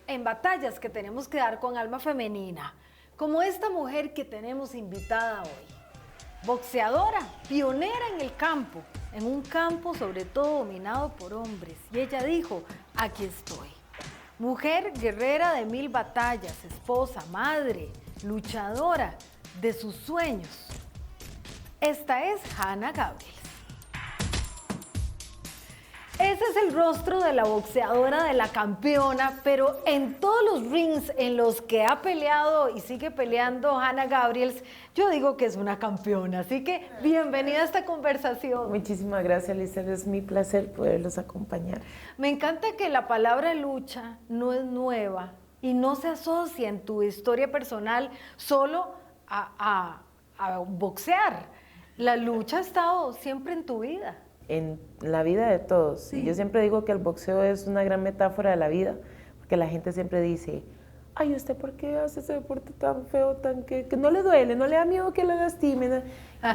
en batallas que tenemos que dar con alma femenina, como esta mujer que tenemos invitada hoy. Boxeadora, pionera en el campo, en un campo sobre todo dominado por hombres. Y ella dijo, aquí estoy. Mujer guerrera de 1000 batallas, esposa, madre, luchadora de sus sueños. Esta es Hanna Gabriels. Ese es el rostro de la boxeadora, de la campeona, pero en todos los rings en los que ha peleado y sigue peleando Hanna Gabriels, yo digo que es una campeona. Así que bienvenida a esta conversación. Muchísimas gracias, Lizeth. Es mi placer poderlos acompañar. Me encanta que la palabra lucha no es nueva y no se asocia en tu historia personal solo a boxear. La lucha ha estado siempre en tu vida. En la vida de todos. Sí. Yo siempre digo que el boxeo es una gran metáfora de la vida, porque la gente siempre dice, ay, ¿usted por qué hace ese deporte tan feo, tan que no le duele, no le da miedo que lo lastimen?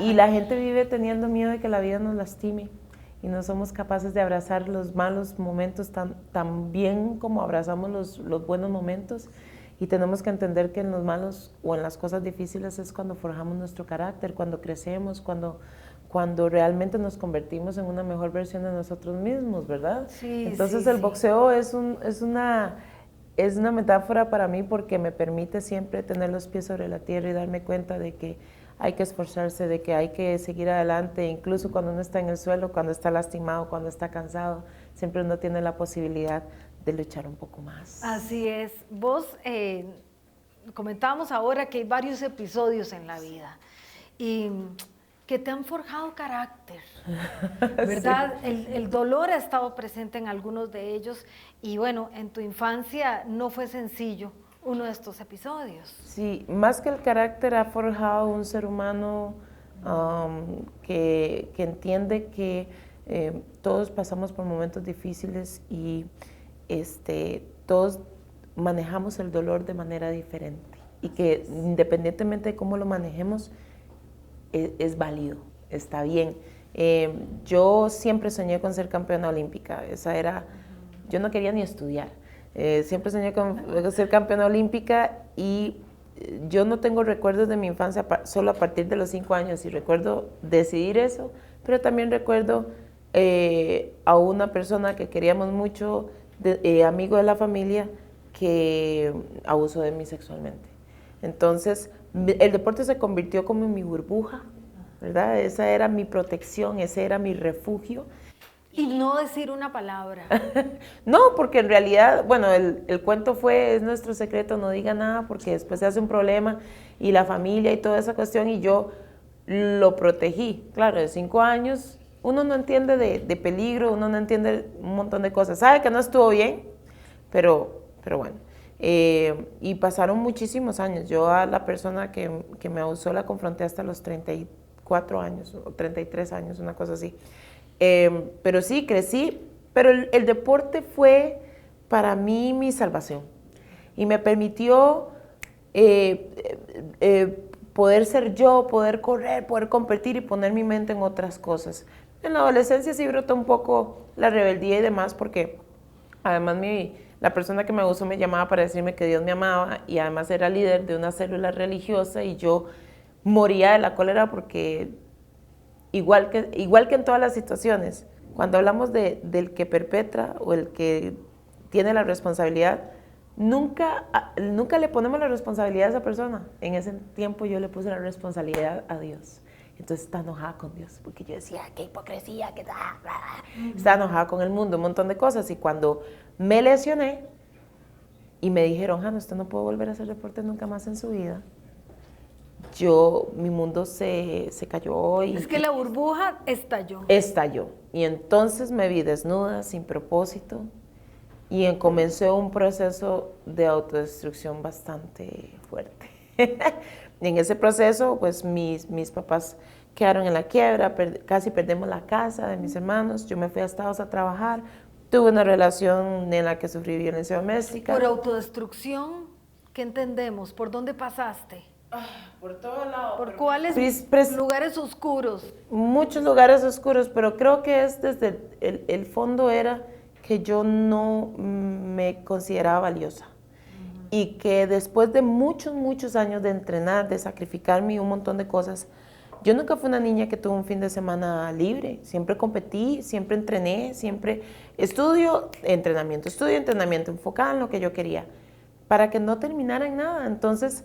Y la gente vive teniendo miedo de que la vida nos lastime y no somos capaces de abrazar los malos momentos tan bien como abrazamos los buenos momentos. Y tenemos que entender que en los malos o en las cosas difíciles es cuando forjamos nuestro carácter, cuando crecemos, cuando realmente nos convertimos en una mejor versión de nosotros mismos, ¿verdad? Sí, entonces sí, el boxeo es una metáfora para mí porque me permite siempre tener los pies sobre la tierra y darme cuenta de que hay que esforzarse, de que hay que seguir adelante, incluso cuando uno está en el suelo, cuando está lastimado, cuando está cansado, siempre uno tiene la posibilidad de luchar un poco más. Así es. Vos comentábamos ahora que hay varios episodios en la vida y que te han forjado carácter, ¿verdad? Sí. El dolor ha estado presente en algunos de ellos y bueno, en tu infancia no fue sencillo uno de estos episodios. Sí, más que el carácter ha forjado un ser humano que entiende que todos pasamos por momentos difíciles y todos manejamos el dolor de manera diferente y que independientemente de cómo lo manejemos, es válido, está bien. Yo siempre soñé con ser campeona olímpica, yo no quería ni estudiar, siempre soñé con ser campeona olímpica y yo no tengo recuerdos de mi infancia solo a partir de los 5 años y recuerdo decidir eso, pero también recuerdo a una persona que queríamos mucho, amigo de la familia, que abusó de mí sexualmente. Entonces, el deporte se convirtió como en mi burbuja, ¿verdad? Esa era mi protección, ese era mi refugio. Y no decir una palabra. No, porque en realidad, bueno, el cuento es nuestro secreto, no diga nada, porque después se hace un problema, y la familia y toda esa cuestión, y yo lo protegí. Claro, de 5 años, uno no entiende de peligro, uno no entiende un montón de cosas. Sabe que no estuvo bien, pero bueno. Y pasaron muchísimos años. Yo a la persona que me abusó la confronté hasta los 34 años o 33 años, una cosa así. Pero sí, crecí, pero el deporte fue para mí mi salvación y me permitió poder ser yo, poder correr, poder competir y poner mi mente en otras cosas. En la adolescencia sí brotó un poco la rebeldía y demás porque además la persona que me abusó me llamaba para decirme que Dios me amaba y además era líder de una célula religiosa y yo moría de la cólera porque igual que en todas las situaciones, cuando hablamos del que perpetra o el que tiene la responsabilidad, nunca le ponemos la responsabilidad a esa persona. En ese tiempo yo le puse la responsabilidad a Dios. Entonces estaba enojada con Dios, porque yo decía, qué hipocresía, estaba enojada con el mundo, un montón de cosas. Y cuando me lesioné y me dijeron, Hanna, usted no puede volver a hacer deporte nunca más en su vida, mi mundo se cayó. Es que la burbuja estalló. Estalló. Y entonces me vi desnuda, sin propósito, y comencé un proceso de autodestrucción bastante fuerte. En ese proceso, pues mis papás quedaron en la quiebra, casi perdemos la casa de mis hermanos, yo me fui a Estados a trabajar, tuve una relación en la que sufrí violencia doméstica. ¿Por autodestrucción? ¿Qué entendemos? ¿Por dónde pasaste? Por todo lado. ¿Por cuáles lugares oscuros? Muchos lugares oscuros, pero creo que desde el fondo era que yo no me consideraba valiosa. y que después de muchos años de entrenar, de sacrificarme y un montón de cosas, yo nunca fui una niña que tuvo un fin de semana libre. Siempre competí, siempre entrené, siempre estudio, entrenamiento, enfocada en lo que yo quería, para que no terminara en nada. Entonces,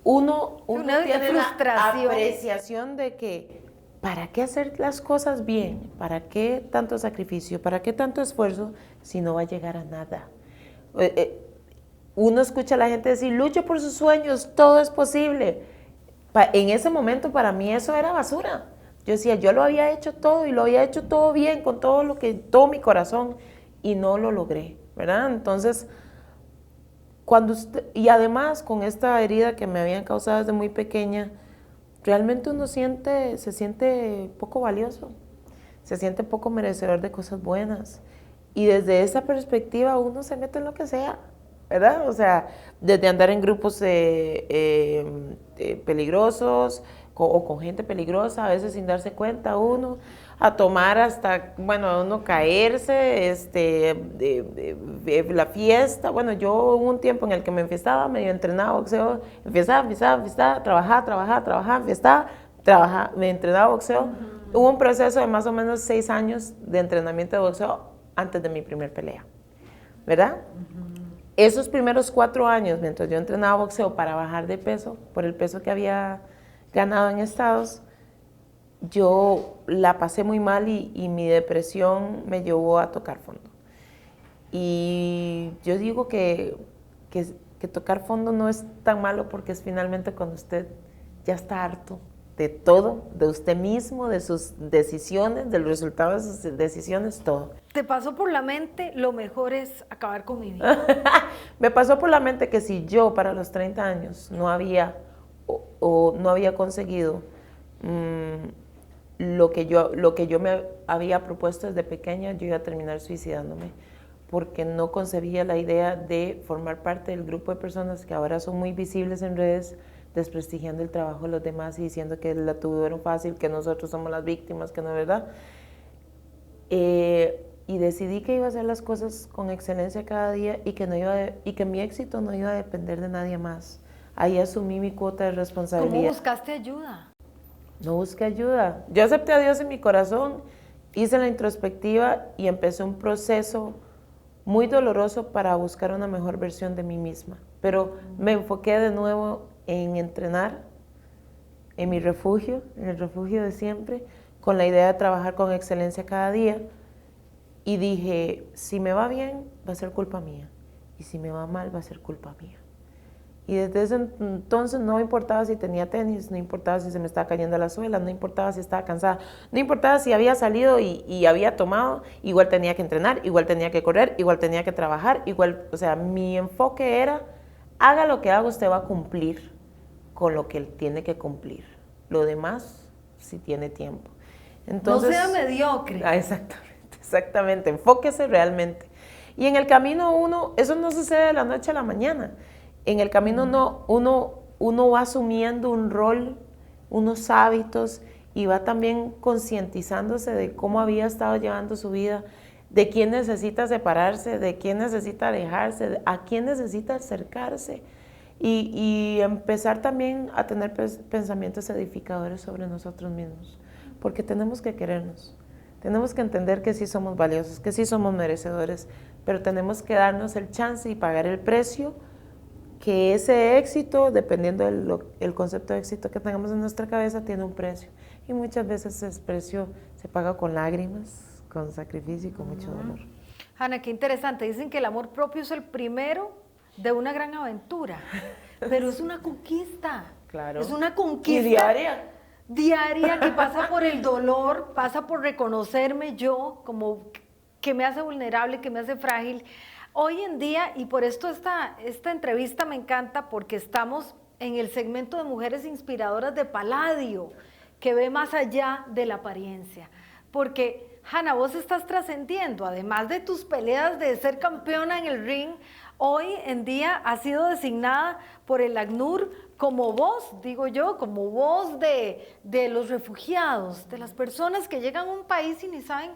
uno tiene frustración. la apreciación de que, ¿para qué hacer las cosas bien? ¿Para qué tanto sacrificio? ¿Para qué tanto esfuerzo si no va a llegar a nada? Uno escucha a la gente decir, luche por sus sueños, todo es posible. En ese momento para mí eso era basura. Yo decía, yo lo había hecho todo y lo había hecho todo bien, con todo mi corazón, y no lo logré, ¿verdad? Entonces, y además con esta herida que me habían causado desde muy pequeña, realmente uno se siente poco valioso, se siente poco merecedor de cosas buenas. Y desde esa perspectiva uno se mete en lo que sea, ¿verdad? O sea, desde andar en grupos peligrosos o con gente peligrosa, a veces sin darse cuenta uno, a tomar hasta, bueno, uno caerse, la fiesta. Bueno, yo hubo un tiempo en el que me enfiestaba, medio entrenaba boxeo, enfiestaba, trabajaba, enfiestaba, me entrenaba boxeo. Hubo un proceso de más o menos 6 años de entrenamiento de boxeo antes de mi primer pelea, ¿verdad? Esos primeros 4 años, mientras yo entrenaba boxeo para bajar de peso, por el peso que había ganado en Estados, yo la pasé muy mal y mi depresión me llevó a tocar fondo. Y yo digo que tocar fondo no es tan malo, porque es finalmente cuando usted ya está harto de todo, de usted mismo, de sus decisiones, del resultado de sus decisiones, todo. ¿Te pasó por la mente, lo mejor es acabar con mi vida? Me pasó por la mente que si yo para los 30 años no había no había conseguido lo que yo me había propuesto desde pequeña, yo iba a terminar suicidándome, porque no concebía la idea de formar parte del grupo de personas que ahora son muy visibles en redes, desprestigiando el trabajo de los demás y diciendo que la tuvieron fácil, que nosotros somos las víctimas, que no es verdad. Y decidí que iba a hacer las cosas con excelencia cada día y que mi éxito no iba a depender de nadie más. Ahí asumí mi cuota de responsabilidad. ¿Cómo buscaste ayuda? No busqué ayuda. Yo acepté a Dios en mi corazón, hice la introspectiva y empecé un proceso muy doloroso para buscar una mejor versión de mí misma. Pero me enfoqué de nuevo en entrenar, en mi refugio, en el refugio de siempre, con la idea de trabajar con excelencia cada día. Y dije, si me va bien, va a ser culpa mía. Y si me va mal, va a ser culpa mía. Y desde ese entonces no importaba si tenía tenis, no importaba si se me estaba cayendo la suela, no importaba si estaba cansada, no importaba si había salido y había tomado, igual tenía que entrenar, igual tenía que correr, igual tenía que trabajar, igual, o sea, mi enfoque era, haga lo que haga, usted va a cumplir con lo que él tiene que cumplir. Lo demás, si tiene tiempo. Entonces, no sea mediocre. Exactamente, enfóquese realmente. Y en el camino eso no sucede de la noche a la mañana. En el camino uno va asumiendo un rol, unos hábitos, y va también concientizándose de cómo había estado llevando su vida, de quién necesita separarse, de quién necesita alejarse, a quién necesita acercarse, y empezar también a tener pensamientos edificadores sobre nosotros mismos, porque tenemos que querernos. Tenemos que entender que sí somos valiosos, que sí somos merecedores, pero tenemos que darnos el chance y pagar el precio, que ese éxito, dependiendo del concepto de éxito que tengamos en nuestra cabeza, tiene un precio. Y muchas veces ese precio se paga con lágrimas, con sacrificio y con mucho dolor. Hanna, qué interesante. Dicen que el amor propio es el primero de una gran aventura, pero es una conquista. Claro. Es una conquista. Y diaria. Diaria, que pasa por el dolor, pasa por reconocerme yo como que me hace vulnerable, que me hace frágil. Hoy en día, y por esto esta entrevista me encanta, porque estamos en el segmento de Mujeres Inspiradoras de Palladio, que ve más allá de la apariencia. Porque, Hanna, vos estás trascendiendo, además de tus peleas de ser campeona en el ring, hoy en día has sido designada por el ACNUR como voz, digo yo, como voz de los refugiados, de las personas que llegan a un país y ni saben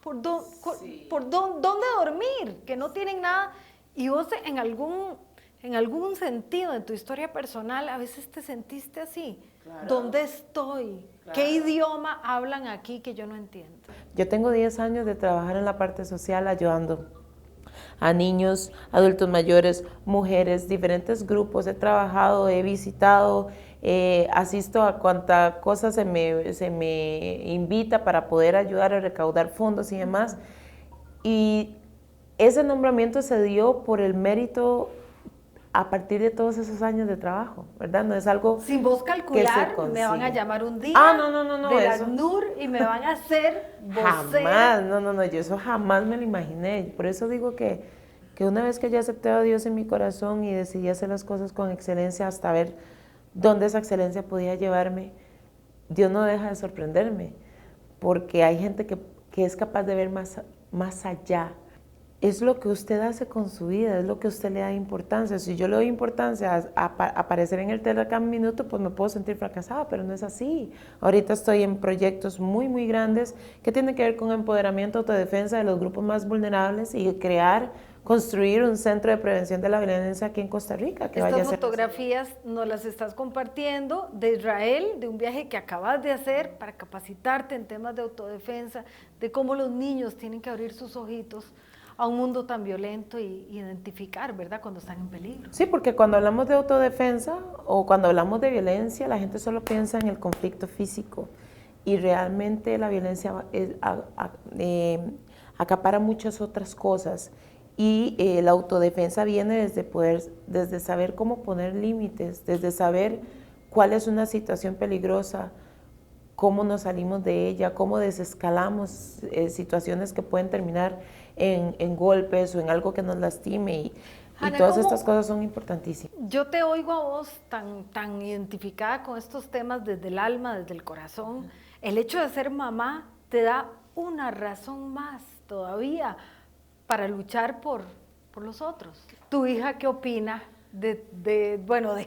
dónde dormir, que no tienen nada. Y vos en algún en algún sentido en tu historia personal a veces te sentiste así. Claro. ¿Dónde estoy? Claro. ¿Qué idioma hablan aquí que yo no entiendo? Yo tengo 10 años de trabajar en la parte social ayudando a niños, adultos mayores, mujeres, diferentes grupos. He trabajado, he visitado, asisto a cuanta cosa se me invita para poder ayudar a recaudar fondos y demás. Y ese nombramiento se dio por el mérito a partir de todos esos años de trabajo, ¿verdad? No es algo sin vos calcular, me van a llamar un día de la ACNUR y me van a hacer vocera. Jamás, no, yo eso jamás me lo imaginé. Por eso digo que una vez que ya acepté a Dios en mi corazón y decidí hacer las cosas con excelencia hasta ver dónde esa excelencia podía llevarme, Dios no deja de sorprenderme, porque hay gente que es capaz de ver más allá. Es lo que usted hace con su vida, es lo que usted le da importancia. Si yo le doy importancia a aparecer en el tele cada minuto, pues me puedo sentir fracasada, pero no es así. Ahorita estoy en proyectos muy, muy grandes que tienen que ver con empoderamiento, autodefensa de los grupos más vulnerables y construir un centro de prevención de la violencia aquí en Costa Rica. Estas fotografías nos las estás compartiendo de Israel, de un viaje que acabas de hacer para capacitarte en temas de autodefensa, de cómo los niños tienen que abrir sus ojitos a un mundo tan violento y identificar, ¿verdad?, cuando están en peligro. Sí, porque cuando hablamos de autodefensa o cuando hablamos de violencia, la gente solo piensa en el conflicto físico y realmente la violencia acapara muchas otras cosas y la autodefensa viene desde saber cómo poner límites, desde saber cuál es una situación peligrosa, cómo nos salimos de ella, cómo desescalamos situaciones que pueden terminar en golpes o en algo que nos lastime y todas estas cosas son importantísimas. Yo te oigo a vos tan identificada con estos temas desde el alma, desde el corazón. El hecho de ser mamá te da una razón más todavía para luchar por los otros. ¿Tu hija qué opina? De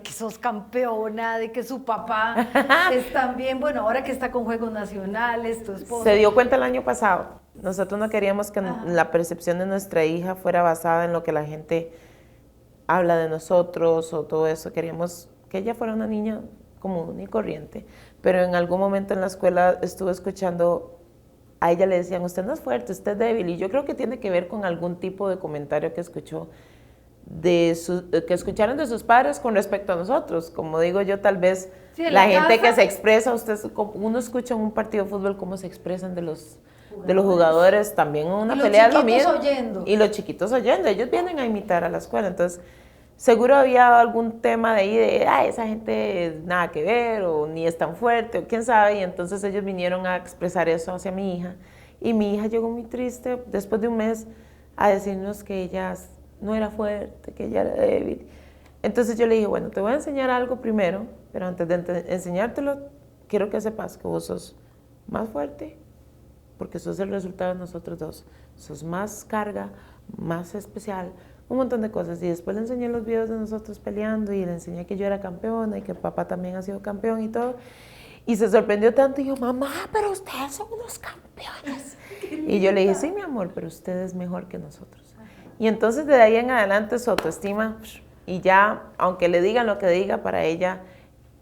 que sos campeona, de que su papá es también, ahora que está con Juegos Nacionales, tu esposo. Se dio cuenta el año pasado. Nosotros no queríamos que la percepción de nuestra hija fuera basada en lo que la gente habla de nosotros o todo eso. Queríamos que ella fuera una niña común y corriente. Pero en algún momento en la escuela estuve escuchando, a ella le decían, usted no es fuerte, usted es débil. Y yo creo que tiene que ver con algún tipo de comentario que escuchó que escucharon de sus padres con respecto a nosotros. Como digo yo, tal vez la gente que se expresa, uno escucha en un partido de fútbol cómo se expresan de los jugadores, también en una pelea es lo mismo. Y los chiquitos oyendo, ellos vienen a imitar a la escuela, entonces seguro había algún tema de ahí de, esa gente nada que ver, o ni es tan fuerte, o quién sabe, y entonces ellos vinieron a expresar eso hacia mi hija, y mi hija llegó muy triste después de un mes a decirnos que ella no era fuerte, que ella era débil. Entonces yo le dije, bueno, te voy a enseñar algo primero, pero antes de enseñártelo, quiero que sepas que vos sos más fuerte, porque sos el resultado de nosotros dos. Sos más carga, más especial, un montón de cosas. Y después le enseñé los videos de nosotros peleando y le enseñé que yo era campeona y que papá también ha sido campeón y todo. Y se sorprendió tanto y yo, mamá, pero ustedes son unos campeones. Y yo le dije, sí, mi amor, pero usted es mejor que nosotros. Y entonces de ahí en adelante su autoestima, y ya, aunque le digan lo que diga, para ella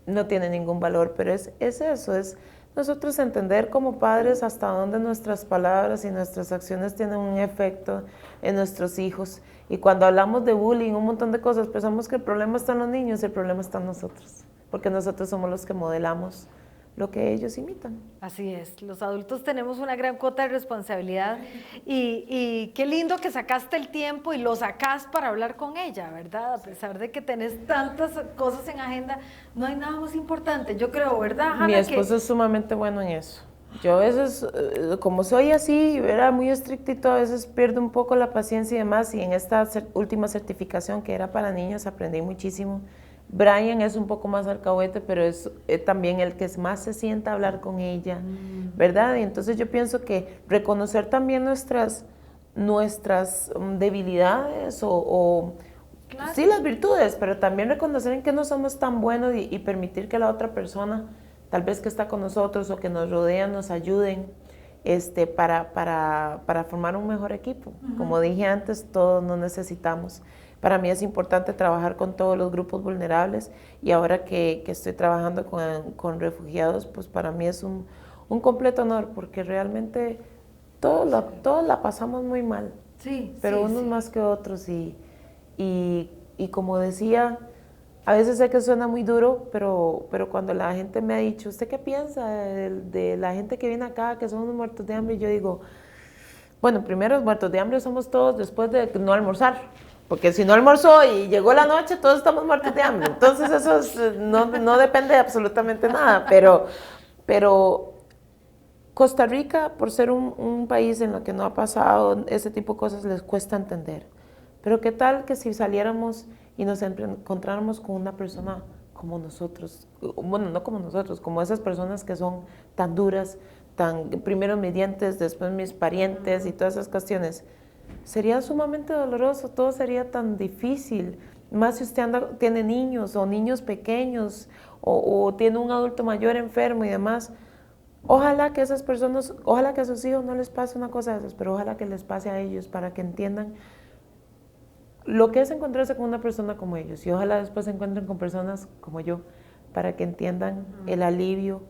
no tiene ningún valor, pero es eso, es nosotros entender como padres hasta dónde nuestras palabras y nuestras acciones tienen un efecto en nuestros hijos. Y cuando hablamos de bullying, un montón de cosas, pensamos que el problema está en los niños, el problema está en nosotros, porque nosotros somos los que modelamos lo que ellos imitan. Así es, los adultos tenemos una gran cuota de responsabilidad y qué lindo que sacaste el tiempo y lo sacás para hablar con ella, ¿verdad? A pesar de que tenés tantas cosas en agenda, no hay nada más importante, yo creo, ¿verdad, Hanna? Mi esposo es sumamente bueno en eso. Yo a veces, como soy así, era muy estrictito, a veces pierdo un poco la paciencia y demás, y en esta última certificación que era para niños aprendí muchísimo. Brian es un poco más alcahuete, pero es también el que más se sienta a hablar con ella, ¿verdad? Y entonces yo pienso que reconocer también nuestras debilidades claro. Sí, las virtudes, pero también reconocer en qué no somos tan buenos y permitir que la otra persona, tal vez que está con nosotros o que nos rodea, nos ayuden para formar un mejor equipo. Como dije antes, todos nos necesitamos. Para mí es importante trabajar con todos los grupos vulnerables y ahora que estoy trabajando con refugiados, pues para mí es un completo honor porque realmente todos la pasamos muy mal, Sí, pero sí, unos sí. más que otros y como decía, a veces sé que suena muy duro, pero cuando la gente me ha dicho, ¿usted qué piensa de la gente que viene acá, que son unos muertos de hambre? Y yo digo, bueno, primero los muertos de hambre somos todos después de no almorzar, porque si no almorzó y llegó la noche, todos estamos muertos de hambre. Entonces eso no depende de absolutamente nada, pero Costa Rica, por ser un país en el que no ha pasado ese tipo de cosas, les cuesta entender. Pero qué tal que si saliéramos y nos encontráramos con una persona como nosotros, bueno, no como nosotros, como esas personas que son tan duras, tan primero mis dientes, después mis parientes y todas esas cuestiones, sería sumamente doloroso, todo sería tan difícil, más si usted tiene niños o niños pequeños o tiene un adulto mayor enfermo y demás. Ojalá que esas personas, ojalá que a sus hijos no les pase una cosa de esas, pero ojalá que les pase a ellos para que entiendan lo que es encontrarse con una persona como ellos y ojalá después se encuentren con personas como yo para que entiendan el alivio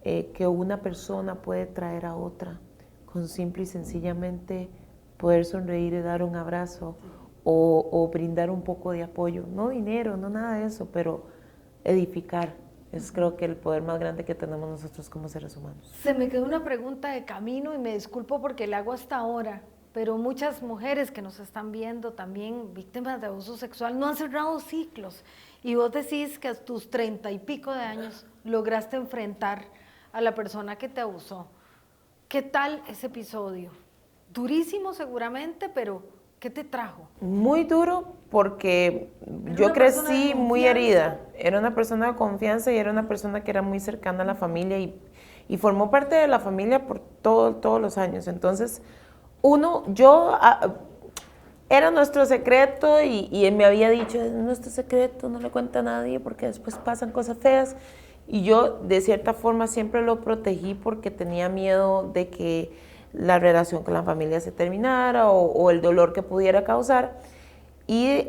que una persona puede traer a otra con simple y sencillamente poder sonreír y dar un abrazo o brindar un poco de apoyo, no dinero, no nada de eso, pero edificar. Es creo que el poder más grande que tenemos nosotros como seres humanos. Se me quedó una pregunta de camino y me disculpo porque la hago hasta ahora, pero muchas mujeres que nos están viendo también víctimas de abuso sexual no han cerrado ciclos y vos decís que a tus 30 y pico de años lograste enfrentar a la persona que te abusó. ¿Qué tal ese episodio? Durísimo seguramente, pero ¿qué te trajo? Muy duro porque Era yo una persona de crecí muy confianza. herida. Era una persona de confianza y era una persona que era muy cercana a la familia y formó parte de la familia por todos los años. Entonces, era nuestro secreto y él me había dicho, es nuestro secreto, no le cuenta a nadie porque después pasan cosas feas. Y yo, de cierta forma, siempre lo protegí porque tenía miedo de que la relación con la familia se terminara o el dolor que pudiera causar. Y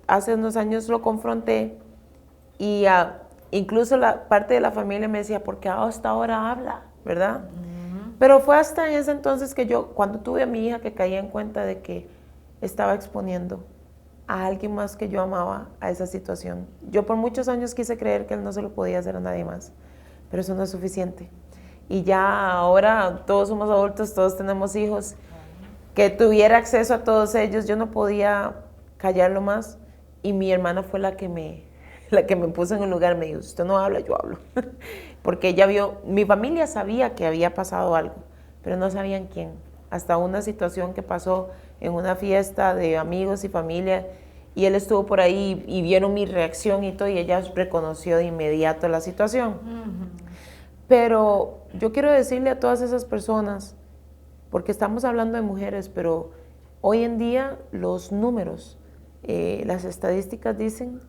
hace unos años lo confronté y incluso la parte de la familia me decía, ¿por qué hasta ahora habla? ¿Verdad? Pero fue hasta en ese entonces que yo, cuando tuve a mi hija, que caí en cuenta de que estaba exponiendo a alguien más que yo amaba a esa situación. Yo por muchos años quise creer que él no se lo podía hacer a nadie más, pero eso no es suficiente. Y ya ahora todos somos adultos, todos tenemos hijos, que tuviera acceso a todos ellos, yo no podía callarlo más y mi hermana fue la que me puso en un lugar, me dijo, usted no habla, yo hablo. Porque ella vio, mi familia sabía que había pasado algo, pero no sabían quién. Hasta una situación que pasó en una fiesta de amigos y familia, y él estuvo por ahí y vieron mi reacción y todo, y ella reconoció de inmediato la situación. Pero yo quiero decirle a todas esas personas, porque estamos hablando de mujeres, pero hoy en día los números, las estadísticas dicen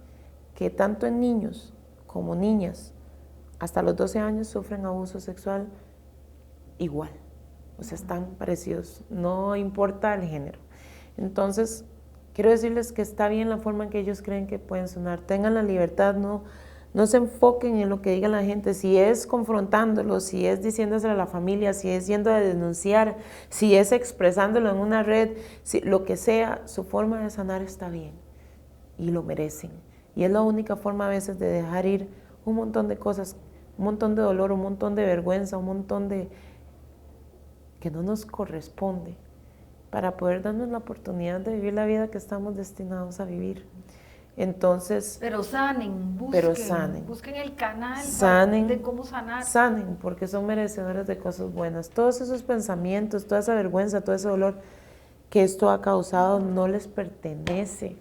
que tanto en niños como niñas, hasta los 12 años sufren abuso sexual igual. O sea, están parecidos, no importa el género. Entonces, quiero decirles que está bien la forma en que ellos creen que pueden sonar. Tengan la libertad, no se enfoquen en lo que diga la gente. Si es confrontándolo, si es diciéndoselo a la familia, si es yendo a denunciar, si es expresándolo en una red, lo que sea, su forma de sanar está bien y lo merecen. Y es la única forma a veces de dejar ir un montón de cosas, un montón de dolor, un montón de vergüenza, un montón de que no nos corresponde para poder darnos la oportunidad de vivir la vida que estamos destinados a vivir. Entonces, Pero sanen, busquen el canal de cómo sanar. Sanen, porque son merecedores de cosas buenas. Todos esos pensamientos, toda esa vergüenza, todo ese dolor que esto ha causado no les pertenece.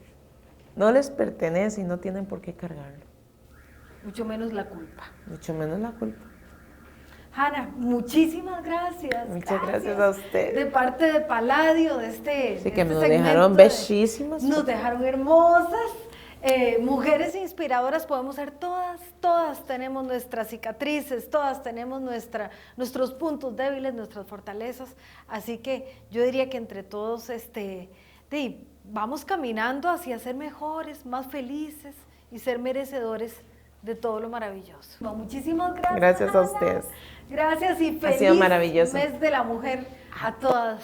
No les pertenece y no tienen por qué cargarlo. Mucho menos la culpa. Mucho menos la culpa. Hanna, muchísimas gracias. Muchas gracias a ustedes. De parte de Palladio, de sí, que nos dejaron bellísimas. Nos dejaron hermosas. Mujeres inspiradoras podemos ser todas tenemos nuestras cicatrices, todas tenemos nuestros puntos débiles, nuestras fortalezas. Así que yo diría que entre todos vamos caminando hacia ser mejores, más felices y ser merecedores de todo lo maravilloso. Bueno, muchísimas gracias. Gracias a Ana. ustedes. Gracias y Ha sido feliz maravilloso. mes de la mujer a todas.